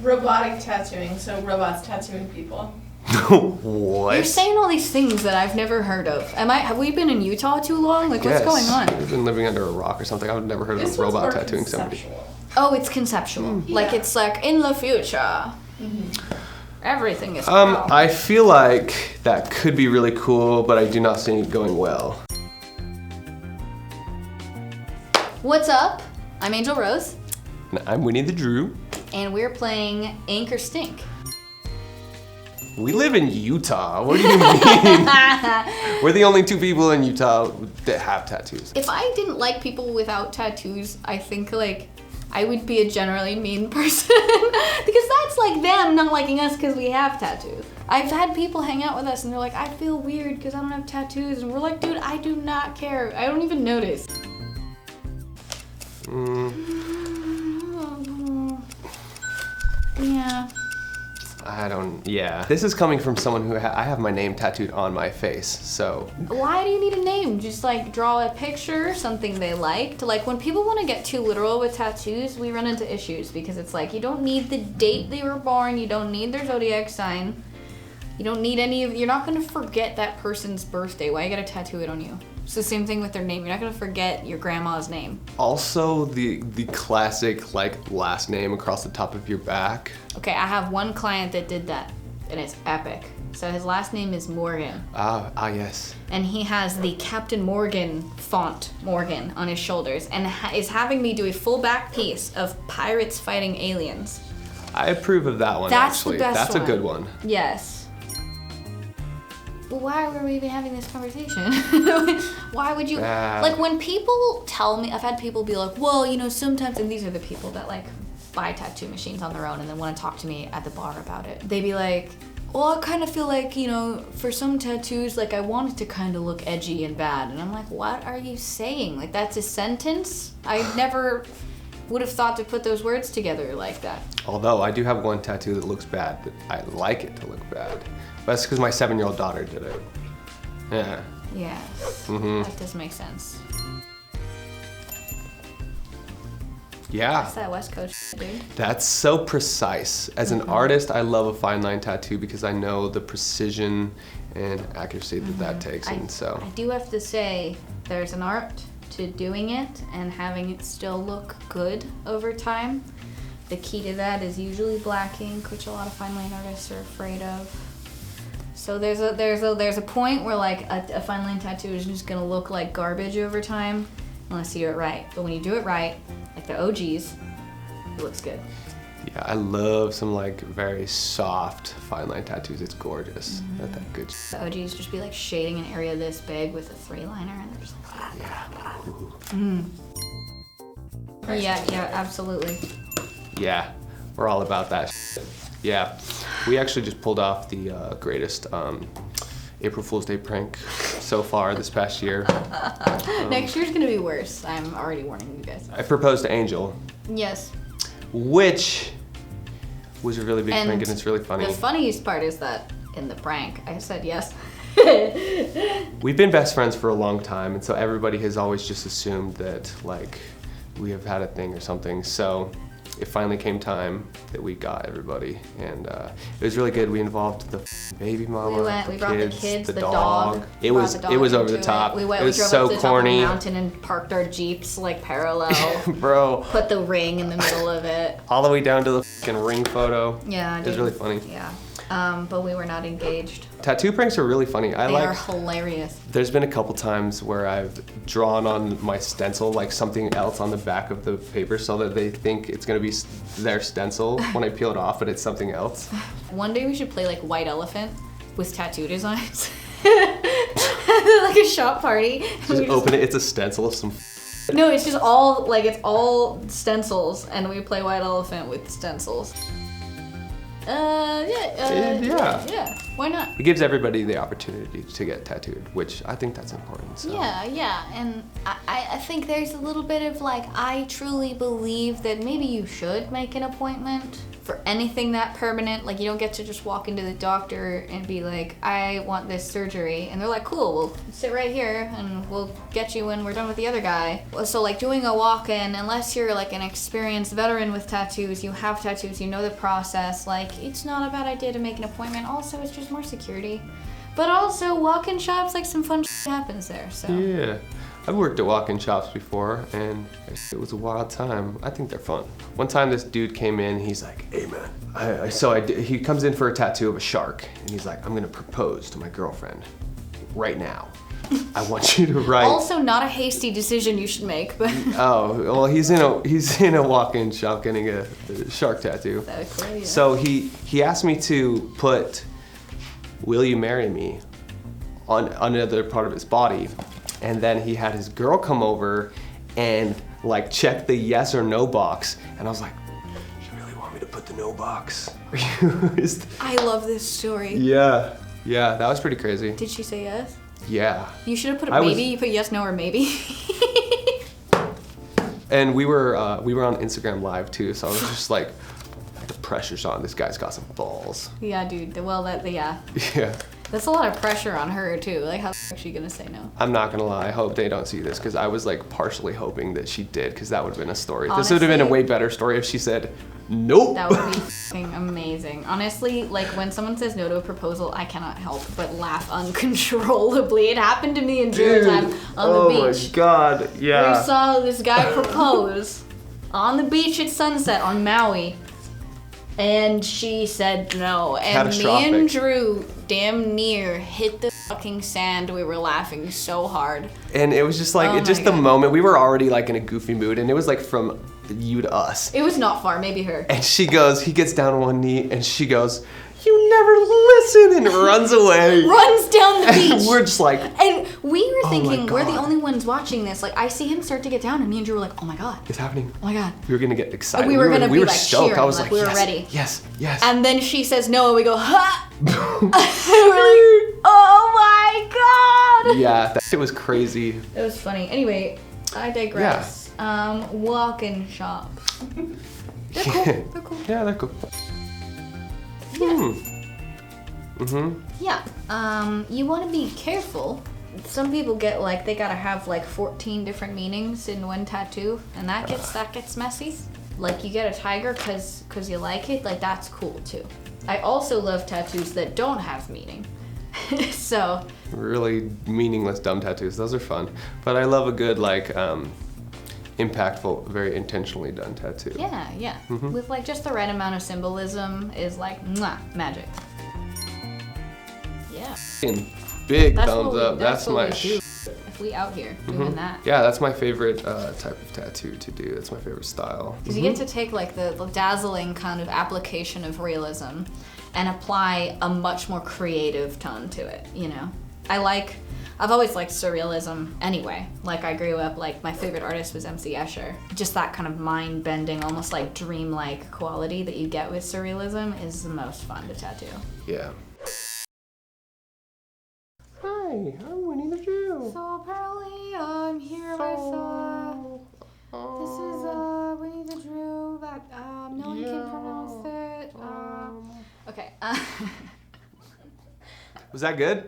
robotic tattooing, so robots tattooing people. What? You're saying all these things that I've never heard of. Have we been in Utah too long? Like, what's going on? We've been living under a rock or something. I've never heard of a robot tattooing somebody. Oh, it's conceptual. Like, it's like, in the future. Everything is I feel like that could be really cool, but I do not see it going well. What's up? I'm Angel Rose. And I'm Winnie the Jroo. And we're playing Ink or Stink. We live in Utah. What do you mean? We're the only two people in Utah that have tattoos. If I didn't like people without tattoos, I think like I would be a generally mean person. Because that's like them not liking us because we have tattoos. I've had people hang out with us and they're like, I feel weird because I don't have tattoos. And we're like, dude, I do not care. I don't even notice. Yeah. Yeah. This is coming from someone who I have my name tattooed on my face, so. Why do you need a name? Just like draw a picture, something they liked. Like when people want to get too literal with tattoos, we run into issues because it's like you don't need the date they were born, you don't need their zodiac sign, you don't need you're not gonna forget that person's birthday. Why you gotta tattoo it on you? It's the same thing with their name. You're not gonna forget your grandma's name. Also, the classic like last name across the top of your back. Okay, I have one client that did that, and it's epic. So his last name is Morgan. Yes. And he has the Captain Morgan font, Morgan, on his shoulders, and is having me do a full back piece of pirates fighting aliens. I approve of that one, That's actually. The best That's one. a good one. Yes. But why were we even having this conversation? Why would you, like when people tell me, I've had people be like, well, you know, sometimes, and these are the people that like buy tattoo machines on their own and then want to talk to me at the bar about it. They'd be like, well, I kind of feel like, you know, for some tattoos, like I want it to kind of look edgy and bad. And I'm like, what are you saying? Like that's a sentence? I never would have thought to put those words together like that. Although I do have one tattoo that looks bad, but I like it to look bad. But that's because my 7-year-old daughter did it. Yeah. Yeah, that does make sense. Yeah. That's that West Coast, dude. That's so precise. As an artist, I love a fine line tattoo because I know the precision and accuracy that takes. And so I do have to say, there's an art to doing it and having it still look good over time. The key to that is usually black ink, which a lot of fine line artists are afraid of. So there's a point where like a fine line tattoo is just gonna look like garbage over time unless you do it right. But when you do it right, like the OGs, it looks good. yeah, I love some like very soft fine line tattoos. It's gorgeous. That good. The OGs just be like shading an area this big with a 3-liner and they're just like, yeah, absolutely. Yeah, we're all about that shit. Yeah, we actually just pulled off the greatest April Fool's Day prank so far this past year. Next year's gonna be worse. I'm already warning you guys. I proposed to Angel. Yes. Which was a really big And prank and it's really funny. The funniest part is that in the prank, I said yes. We've been best friends for a long time, and so everybody has always just assumed that like we have had a thing or something. So it finally came time that we got everybody, and it was really good. We involved the baby mama, We brought the kids, the dog. dog. It was over the top. We it drove was up so to the corny. top of the mountain and parked our Jeeps like parallel. Bro. Put the ring in the middle of it. All the way down to the fucking ring photo. Yeah, it was really funny. Yeah. But we were not engaged. Tattoo pranks are really funny. They are hilarious. There's been a couple times where I've drawn on my stencil like something else on the back of the paper so that they think it's gonna be their stencil when I peel it off, but it's something else. One day we should play like White Elephant with tattoo designs. Like a shop party. Just open it, it's a stencil of some No, it's just all, like it's all stencils and we play White Elephant with stencils. Yeah. Why not? It gives everybody the opportunity to get tattooed, which I think that's important. So. Yeah, and I think there's a little bit of like, I truly believe that maybe you should make an appointment for anything that permanent. Like, you don't get to just walk into the doctor and be like, I want this surgery. And they're like, cool, we'll sit right here and we'll get you when we're done with the other guy. So like doing a walk-in, unless you're like an experienced veteran with tattoos, you have tattoos, you know the process, like it's not a bad idea to make an appointment. Also, it's just more security. But also walk-in shops, like some fun shit happens there, so. Yeah. I've worked at walk-in shops before, and it was a wild time. I think they're fun. One time this dude came in, he's like, hey man. He comes in for a tattoo of a shark, and he's like, I'm gonna propose to my girlfriend right now. I want you to write. Also not a hasty decision you should make, but. Oh, well he's in a walk-in shop getting a shark tattoo. Exactly, yeah. So he asked me to put, will you marry me, on another part of his body. And then he had his girl come over and like check the yes or no box. And I was like, you really want me to put the no box? I love this story. Yeah, that was pretty crazy. Did she say yes? Yeah. You should have put a maybe. You put yes, no, or maybe. And we were on Instagram Live too, so I was just like, the pressure's on. This guy's got some balls. Yeah, dude. Well, yeah. Yeah. That's a lot of pressure on her too. Like, how the fuck is she gonna say no? I'm not gonna lie. I hope they don't see this because I was like partially hoping that she did because that would have been a story. Honestly, this would have been a way better story if she said nope. That would be fucking amazing. Honestly, like when someone says no to a proposal, I cannot help but laugh uncontrollably. It happened to me in June time on the beach. Oh my god, yeah. We saw this guy propose on the beach at sunset on Maui. And she said no. And me and Drew damn near hit the fucking sand. We were laughing so hard. And it was just like, the moment, we were already like in a goofy mood and it was like from you to us. It was not far, maybe her. And he gets down on one knee and she goes, you never listen, and runs away. Runs down the beach. And we're just like. And we were thinking, oh we're the only ones watching this. Like, I see him start to get down, and me and Drew were like, oh my god. It's happening. Oh my god. We were gonna get excited. We were gonna be like stoked. cheering, I was like we were ready. Yes. And then she says no, and we go, ha! And we're like, oh my god! Yeah, that shit was crazy. It was funny. Anyway, I digress. Yeah. Walk-in shops. They're cool. They're cool. Yeah, they're cool. Yeah. Mm-hmm. Yeah. You want to be careful. Some people get like, they gotta have like 14 different meanings in one tattoo, and that gets messy. Like, you get a tiger cause you like it, like that's cool too. I also love tattoos that don't have meaning. So. Really meaningless dumb tattoos, those are fun. But I love a good like, impactful, very intentionally done tattoo. Yeah. Mm-hmm. With like just the right amount of symbolism is like, mwah, magic. Yeah. Big thumbs up. That's my shit. If we out here doing that. Yeah, that's my favorite type of tattoo to do. That's my favorite style. Because you get to take like the dazzling kind of application of realism and apply a much more creative tone to it, you know? I've always liked surrealism anyway. Like, I grew up, like, my favorite artist was MC Escher. Just that kind of mind-bending, almost like dreamlike quality that you get with surrealism is the most fun to tattoo. Yeah. Hi, I'm Winnie the Jroo. So apparently I'm here with, this is Winnie the Jroo, that no one can pronounce it. Okay. Was that good?